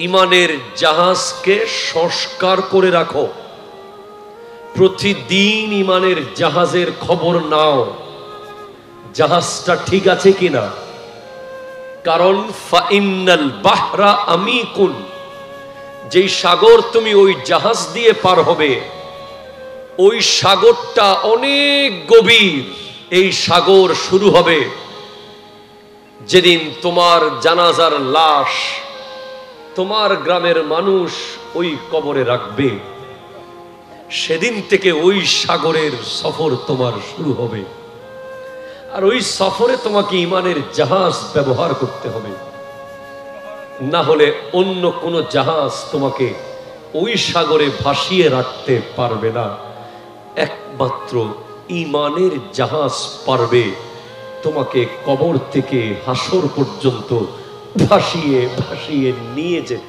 ইমানের জাহাজকে সংস্কার করে রাখো। প্রতিদিন ইমানের জাহাজের খবর নাও, জাহাজটা ঠিক আছে কিনা। কারণ ফাইন্নাল বাহরা আমিকুন, যেই সাগর তুমি ওই জাহাজ দিয়ে পার হবে, ওই সাগরটা অনেক গভীর। এই সাগর শুরু হবে যেদিন তোমার জানাজার লাশ তোমার গ্রামের মানুষ ওই কবরে রাখবে, সেদিন থেকে ওই সাগরের সফর তোমার শুরু হবে। আর ওই সফরে তোমাকে ইমানের জাহাজ ব্যবহার করতে হবে, না হলে অন্য কোনো জাহাজ তোমাকে ওই সাগরে ভাসিয়ে রাখতে পারবে না। একমাত্র ইমানের জাহাজ পারবে তোমাকে কবর থেকে হাসর পর্যন্ত ভাসিয়ে ভাসিয়ে নিয়ে যেতে।